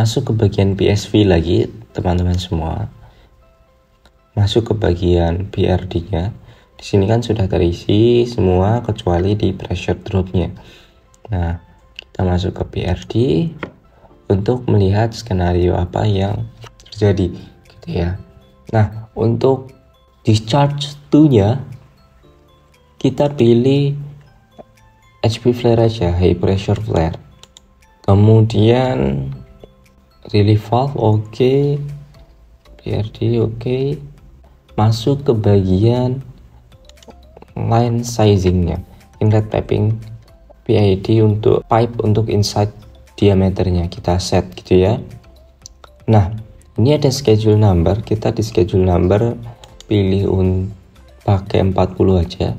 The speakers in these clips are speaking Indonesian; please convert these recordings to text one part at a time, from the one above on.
masuk ke bagian PSV lagi teman-teman semua. Masuk ke bagian BRD-nya. Di sini kan sudah terisi semua kecuali di pressure drop-nya. Nah, kita masuk ke BRD untuk melihat skenario apa yang terjadi gitu ya. Nah, untuk discharge 2-nya kita pilih HP flare aja, high pressure flare. Kemudian relief valve oke. BRD oke. Masuk ke bagian line sizingnya, inlet piping PID untuk pipe untuk inside diameternya kita set gitu ya. Nah, ini ada schedule number, kita di schedule number pilih pakai 40 aja.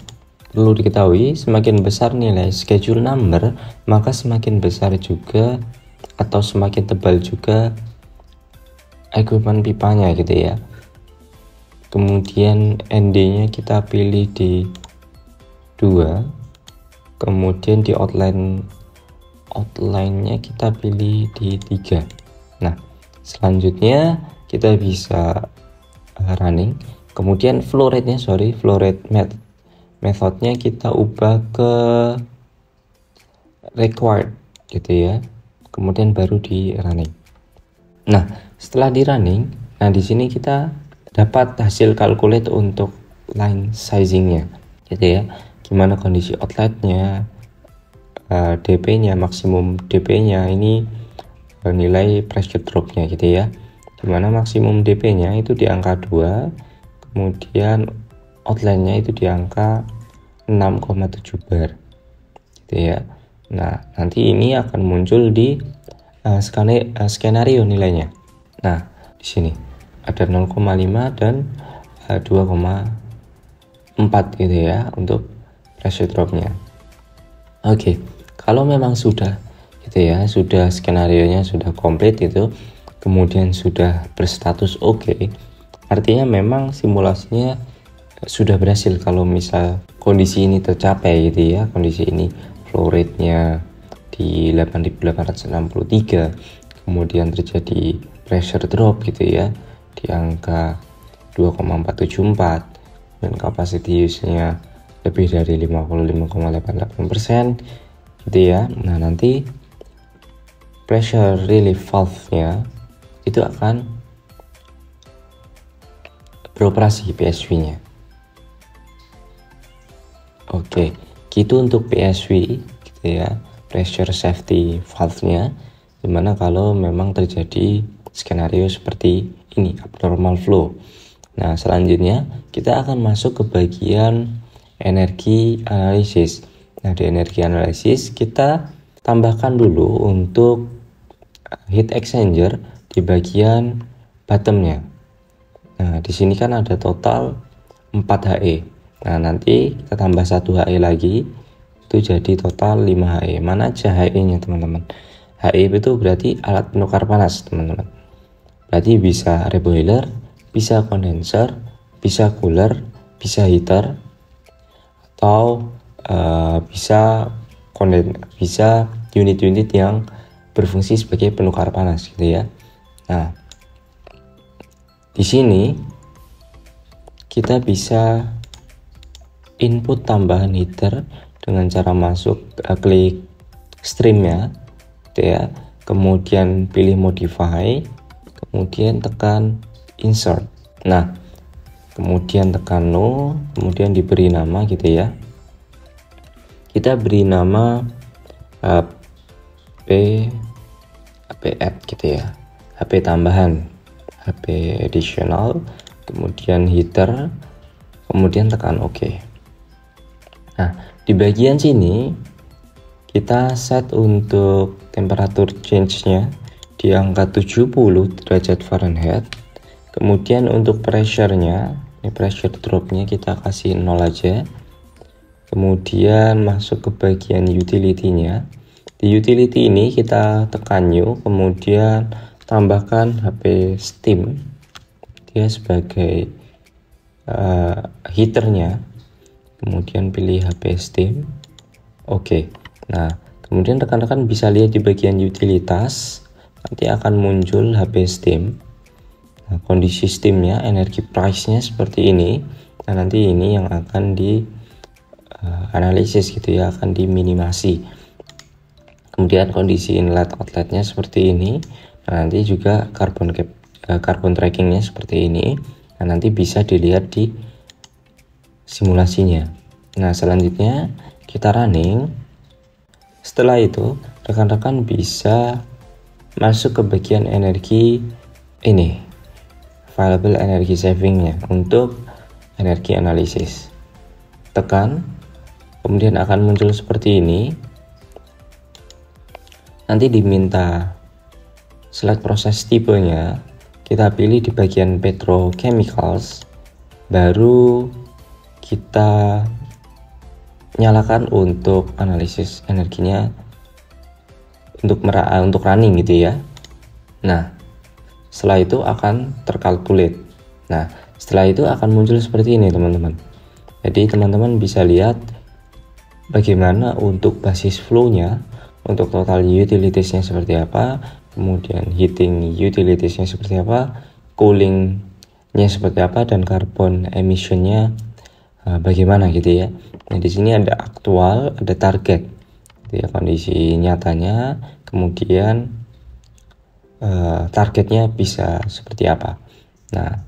Perlu diketahui, semakin besar nilai schedule number, maka semakin besar juga atau semakin tebal juga equipment pipanya gitu ya. Kemudian ND-nya kita pilih di 2. Kemudian di outline-nya kita pilih di 3. Nah, selanjutnya kita bisa running. Kemudian flow rate methodnya kita ubah ke required gitu ya. Kemudian baru di running. Nah, setelah di running, nah di sini kita dapat hasil calculate untuk line sizingnya gitu ya. Gimana kondisi outletnya, DP-nya, maksimum DP-nya, ini nilai pressure drop-nya gitu ya. Dimana maksimum DP-nya itu di angka 2, kemudian outline-nya itu di angka 6,7 bar gitu ya. Nah, nanti ini akan muncul di skenario nilainya. Nah, di sini ada 0,5 dan 2,4 gitu ya untuk pressure drop-nya. Oke, kalau memang sudah gitu ya, sudah skenario-nya sudah komplit itu, kemudian sudah berstatus oke, artinya memang simulasinya sudah berhasil. Kalau misal kondisi ini tercapai gitu ya, kondisi ini flow rate-nya di 8.863, kemudian terjadi pressure drop gitu ya di angka 2,474 dan capacity use-nya lebih dari 55,88% gitu ya. Nah, nanti pressure relief valve-nya itu akan beroperasi PSV-nya. Oke, gitu untuk PSV gitu ya, pressure safety valve-nya. Dimana kalau memang terjadi skenario seperti ini, abnormal flow. Nah, selanjutnya kita akan masuk ke bagian energi analisis. Nah, di energi analisis kita tambahkan dulu untuk heat exchanger di bagian bottomnya. Nah, di sini kan ada total 4 HE. Nah, nanti kita tambah 1 HE lagi, itu jadi total 5 HE. Mana aja HE-nya teman-teman? HE itu berarti alat penukar panas teman-teman. Berarti bisa reboiler, bisa kondenser, bisa cooler, bisa heater, atau bisa unit-unit yang berfungsi sebagai penukar panas gitu ya. Nah, di sini kita bisa input tambahan heater dengan cara masuk klik streamnya gitu ya, kemudian pilih modify, kemudian tekan insert. Nah, kemudian tekan no, kemudian diberi nama gitu ya. Kita beri nama HP add gitu ya, HP tambahan, HP additional, kemudian heater, kemudian tekan OK. Nah, di bagian sini kita set untuk temperatur change-nya di angka 70 derajat Fahrenheit. Kemudian untuk pressure-nya, ini pressure drop-nya kita kasih 0 aja. Kemudian masuk ke bagian utility-nya. Di utility ini kita tekan new, kemudian tambahkan HP steam dia sebagai heaternya. Kemudian pilih HP steam. Oke. Nah, kemudian rekan-rekan bisa lihat di bagian utilitas nanti akan muncul HB steam. Nah, kondisi steamnya, energi price-nya seperti ini. Nah, nanti ini yang akan di analisis gitu ya, akan diminimasi. Kemudian kondisi inlet outletnya seperti ini. Nah, nanti juga carbon trackingnya seperti ini. Nah, nanti bisa dilihat di simulasinya. Nah, selanjutnya kita running. Setelah itu rekan-rekan bisa masuk ke bagian energi ini, available energy savingnya untuk energi analisis. Tekan, kemudian akan muncul seperti ini. Nanti diminta select proses tipenya, kita pilih di bagian petrochemicals, baru kita nyalakan untuk analisis energinya untuk running gitu ya. Nah, setelah itu akan terkalkulate. Nah, setelah itu akan muncul seperti ini teman-teman. Jadi teman-teman bisa lihat bagaimana untuk basis flow-nya, untuk total utilitiesnya seperti apa, kemudian heating utilitiesnya seperti apa, coolingnya seperti apa, dan carbon emissionnya bagaimana gitu ya. Nah, di sini ada aktual, ada target gitu ya, kondisi nyatanya, kemudian targetnya bisa seperti apa. Nah,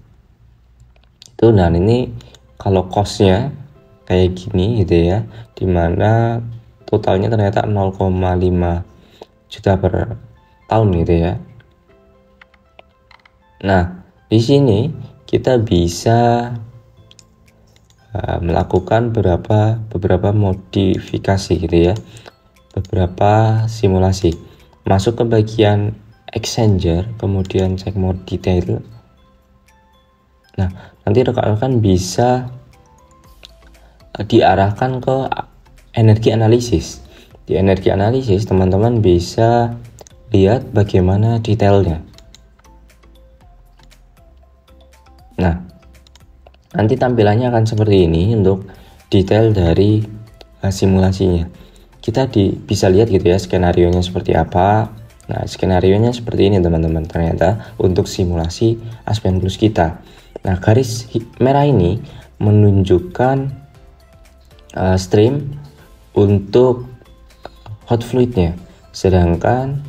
itu, dan ini kalau costnya kayak gini gitu ya, dimana totalnya ternyata 0,5 juta per tahun gitu ya. Nah, di sini kita bisa melakukan beberapa modifikasi gitu ya, beberapa simulasi. Masuk ke bagian exchanger, kemudian cek more detail. Nah, nanti rekan-rekan bisa diarahkan ke energi analisis. Di energi analisis teman-teman bisa lihat bagaimana detailnya. Nah, nanti tampilannya akan seperti ini untuk detail dari simulasinya. Kita bisa lihat gitu ya skenarionya seperti apa. Nah, skenarionya seperti ini teman-teman, ternyata untuk simulasi Aspen Plus kita. Nah, garis merah ini menunjukkan stream untuk hot fluidnya, sedangkan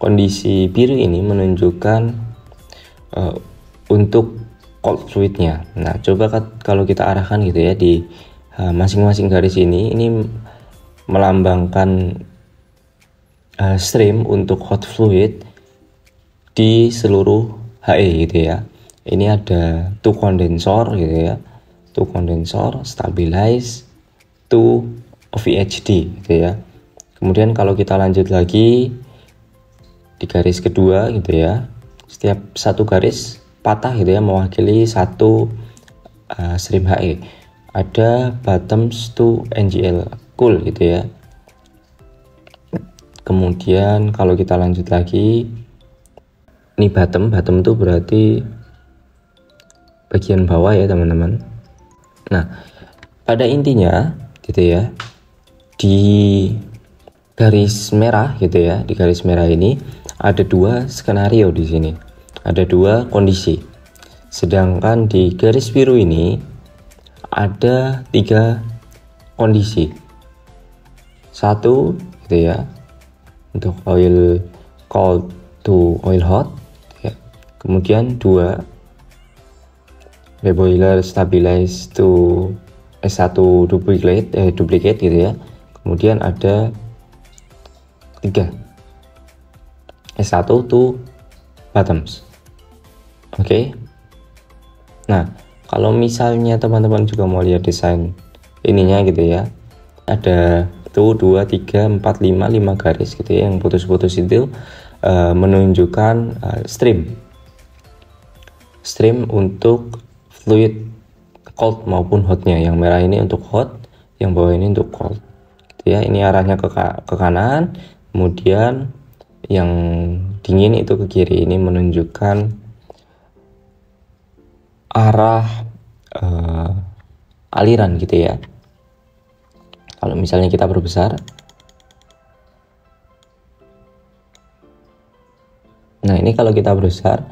kondisi biru ini menunjukkan untuk cold fluidnya. Nah, coba kalau kita arahkan gitu ya di masing-masing garis ini melambangkan stream untuk hot fluid di seluruh HE gitu ya. Ini ada 2 kondensor gitu ya, 2 kondensor, stabilize, 2 VHD gitu ya. Kemudian kalau kita lanjut lagi di garis kedua gitu ya, setiap satu garis patah gitu ya mewakili satu stream HE. Ada bottoms to NGL cool gitu ya. Kemudian kalau kita lanjut lagi, ini bottom itu berarti bagian bawah ya teman-teman. Nah, pada intinya gitu ya, di garis merah gitu ya, di garis merah ini ada 2 skenario di sini, ada 2 kondisi. Sedangkan di garis biru ini ada 3 kondisi. 1 gitu ya, untuk oil cold to oil hot ya. Kemudian 2 reboiler stabilize to S1 duplicate gitu ya. Kemudian ada 3 S1 to bottoms. Oke. Nah, kalau misalnya teman-teman juga mau lihat desain ininya gitu ya, ada tuh 2, 3, 4, 5 garis gitu ya, yang putus-putus itu menunjukkan stream untuk fluid cold maupun hotnya. Yang merah ini untuk hot, yang bawah ini untuk cold gitu ya. Ini arahnya ke kanan, kemudian yang dingin itu ke kiri. Ini menunjukkan arah aliran gitu ya. Kalau misalnya kita perbesar, ini kalau kita besar,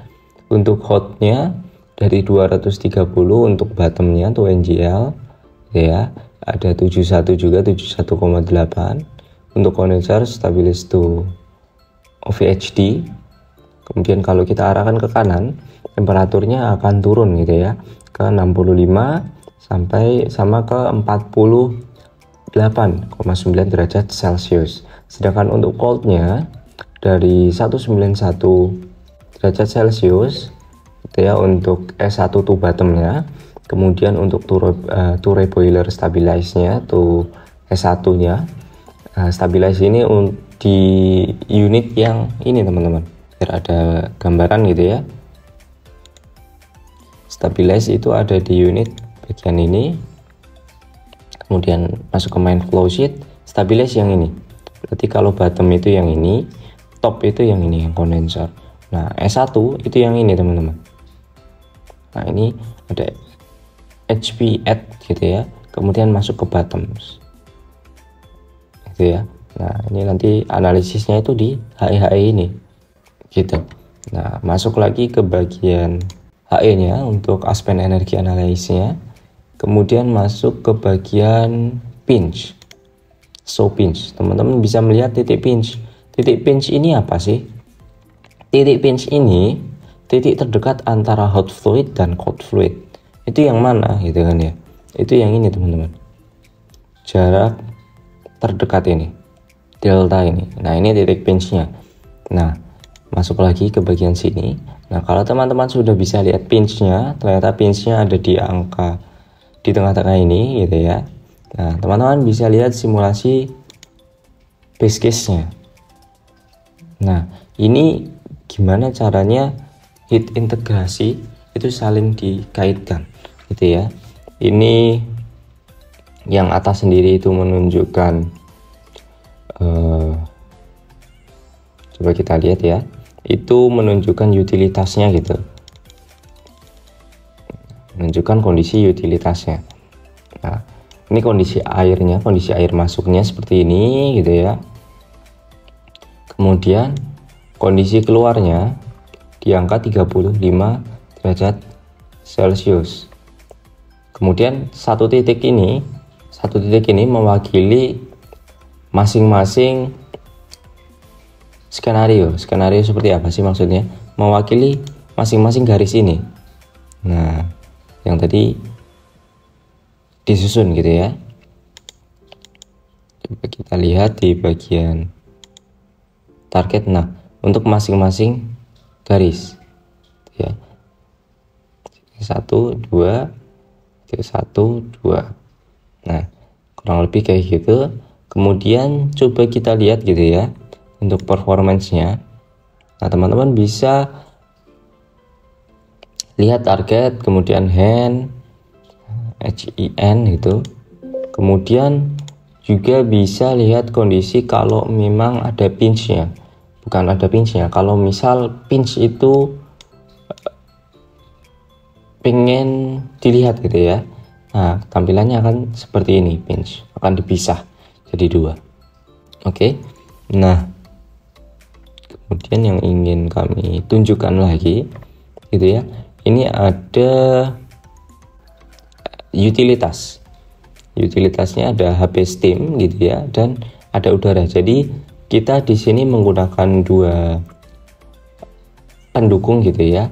untuk hotnya dari 230, untuk bottomnya tuh NGL ya, ada 71 juga, 71,8. Untuk kondenser stabilis tuh OVHD. Kemudian kalau kita arahkan ke kanan, temperaturnya akan turun gitu ya, ke 65 sampai sama ke 48,9 derajat Celcius. Sedangkan untuk coldnya dari 191 derajat Celcius gitu ya untuk S1 tuh bottomnya. Kemudian untuk Turret boiler stabilize-nya tuh S1 nya. Stabilize ini di unit yang ini teman-teman, biar ada gambaran gitu ya. Stabilize itu ada di unit bagian ini, kemudian masuk ke main flow sheet. Stabilize yang ini, berarti kalau bottom itu yang ini, top itu yang ini, yang kondenser. Nah S1 itu yang ini teman-teman. Nah ini ada HP add gitu ya, kemudian masuk ke bottom gitu ya. Nah ini nanti analisisnya itu di HE ini gitu. Nah masuk lagi ke bagian HE nya untuk aspek energi analisisnya, kemudian masuk ke bagian pinch, show pinch. Teman-teman bisa melihat titik pinch. Titik pinch ini apa sih? Titik pinch ini titik terdekat antara hot fluid dan cold fluid. Itu yang mana gitu kan ya? Itu yang ini teman-teman, jarak terdekat ini, delta ini. Nah ini titik pinchnya. Nah masuk lagi ke bagian sini. Nah kalau teman-teman sudah bisa lihat pinchnya, ternyata pinchnya ada di angka di tengah-tengah ini gitu ya. Nah teman-teman bisa lihat simulasi base case nya. Nah ini gimana caranya heat integrasi itu saling dikaitkan gitu ya. Ini yang atas sendiri itu menunjukkan coba kita lihat ya, itu menunjukkan utilitasnya gitu, menunjukkan kondisi utilitasnya. Nah ini kondisi airnya, kondisi air masuknya seperti ini gitu ya. Kemudian kondisi keluarnya di angka 35 derajat Celcius. Kemudian satu titik ini mewakili masing-masing skenario. Skenario seperti apa sih maksudnya? Mewakili masing-masing garis ini. Nah, yang tadi disusun gitu ya. Coba kita lihat di bagian target. Nah, untuk masing-masing garis ya. 1 2 1 2. Nah, kurang lebih kayak gitu. Kemudian coba kita lihat gitu ya untuk performance-nya. Nah, teman-teman bisa lihat target, kemudian HEN gitu. Kemudian juga bisa lihat kondisi kalau memang ada pinch-nya. Bukan ada pinch-nya, kalau misal pinch itu pengen dilihat gitu ya. Nah, tampilannya akan seperti ini, pinch akan dipisah jadi dua. Oke. Nah, kemudian yang ingin kami tunjukkan lagi gitu ya. Ini ada utilitas. Utilitasnya ada HP steam gitu ya, dan ada udara. Jadi kita di sini menggunakan dua pendukung gitu ya.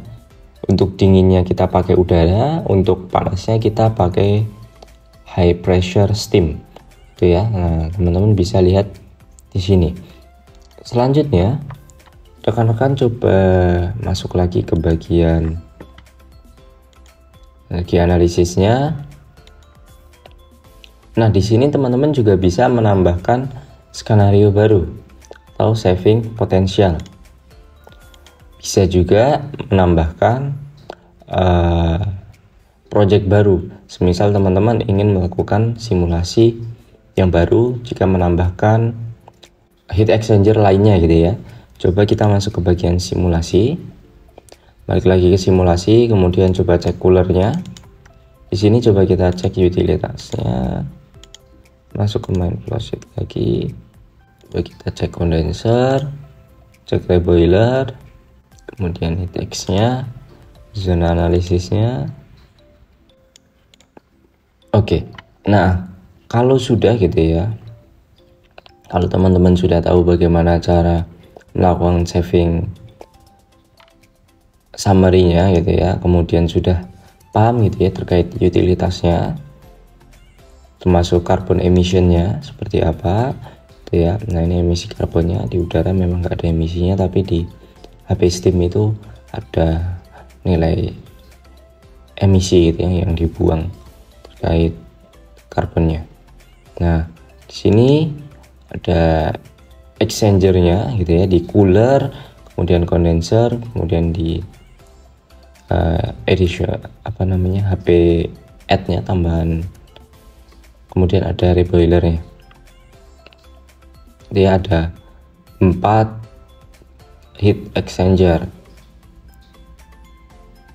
Untuk dinginnya kita pakai udara, untuk panasnya kita pakai high pressure steam gitu ya. Nah, teman-teman bisa lihat di sini. Selanjutnya, rekan-rekan coba masuk lagi ke bagian energi analisisnya. Nah, di sini teman-teman juga bisa menambahkan skenario baru atau saving potential. Bisa juga menambahkan project baru. Semisal teman-teman ingin melakukan simulasi yang baru jika menambahkan heat exchanger lainnya gitu ya. Coba kita masuk ke bagian simulasi. Balik lagi ke simulasi, kemudian coba cek coolernya. Di sini coba kita cek utilitasnya. Masuk ke main flow sheet lagi. Coba kita cek kondenser, cek boiler. kemudian heat X-nya, zona analisisnya. Oke, nah kalau sudah gitu ya, kalau teman-teman sudah tahu bagaimana cara melakukan saving summary-nya gitu ya, kemudian sudah paham gitu ya terkait utilitasnya, termasuk carbon emission-nya seperti apa gitu ya. Nah ini emisi karbonnya, di udara memang nggak ada emisinya, tapi di HP steam itu ada nilai emisi gitu ya yang dibuang terkait karbonnya. Nah di sini ada exchanger-nya gitu ya, di cooler, kemudian condenser, kemudian di addition HP add-nya, tambahan, kemudian ada reboiler-nya. Dia ada 4 heat exchanger.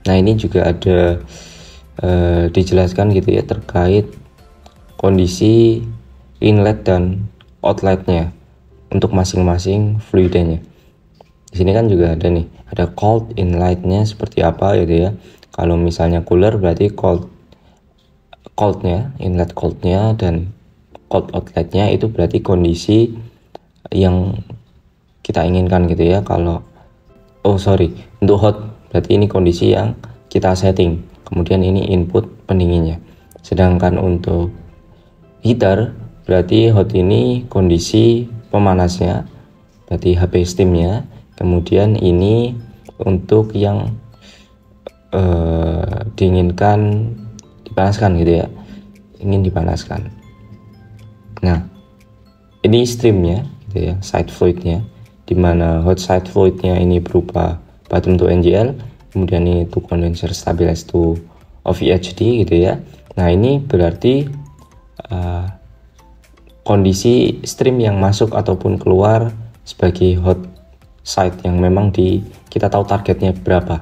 Nah ini juga ada dijelaskan gitu ya terkait kondisi inlet dan outletnya untuk masing-masing fluidanya. Di sini kan juga ada nih, ada cold inletnya seperti apa gitu ya. Kalau misalnya cooler berarti coldnya, inlet coldnya, dan cold outletnya itu berarti kondisi yang kita inginkan gitu ya. Kalau untuk hot berarti ini kondisi yang kita setting, kemudian ini input pendinginnya. Sedangkan untuk heater berarti hot ini kondisi pemanasnya, berarti HP steamnya. Kemudian ini untuk yang diinginkan dipanaskan gitu ya, ingin dipanaskan. Nah ini streamnya gitu ya, side fluidnya, dimana hot side fluidnya ini berupa bottom to NGL, kemudian ini to condenser stabilized to OVHD gitu ya. Nah ini berarti kondisi stream yang masuk ataupun keluar sebagai hot side yang memang kita tahu targetnya berapa.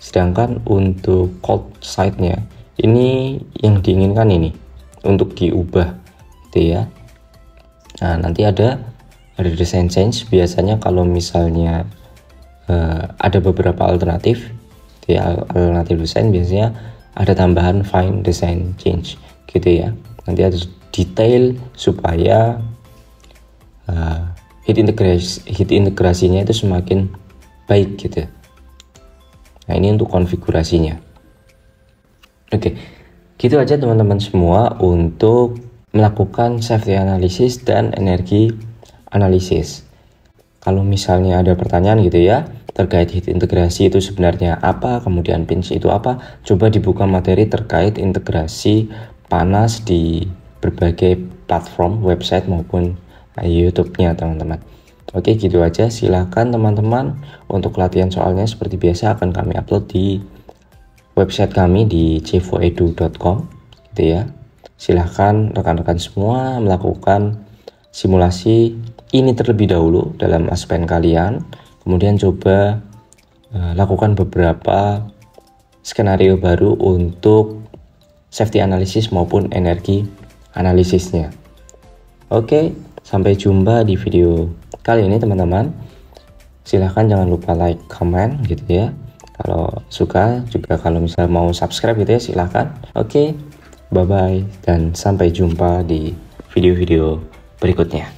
Sedangkan untuk cold side-nya ini yang diinginkan ini untuk diubah gitu ya. Nah nanti ada design change. Biasanya kalau misalnya ada beberapa alternatif gitu ya, alternatif desain biasanya ada tambahan fine design change gitu ya. Nanti ada detail supaya heat integrasinya itu semakin baik gitu. Nah ini untuk konfigurasinya. Oke, gitu aja teman-teman semua untuk melakukan safety analysis dan energi analisis. Kalau misalnya ada pertanyaan gitu ya terkait heat integrasi itu sebenarnya apa, kemudian pinch itu apa, coba dibuka materi terkait integrasi panas di berbagai platform website maupun YouTube-nya teman-teman. Oke, gitu aja. Silahkan teman-teman untuk latihan soalnya seperti biasa akan kami upload di website kami di cevoedu.com gitu ya. Silahkan rekan-rekan semua melakukan simulasi ini terlebih dahulu dalam Aspen kalian, kemudian coba lakukan beberapa skenario baru untuk safety analysis maupun energi analisisnya. Oke, sampai jumpa di video kali ini teman-teman. Silahkan jangan lupa like, comment gitu ya. Kalau suka juga, kalau misalnya mau subscribe gitu ya silahkan. Oke, bye bye dan sampai jumpa di video-video berikutnya.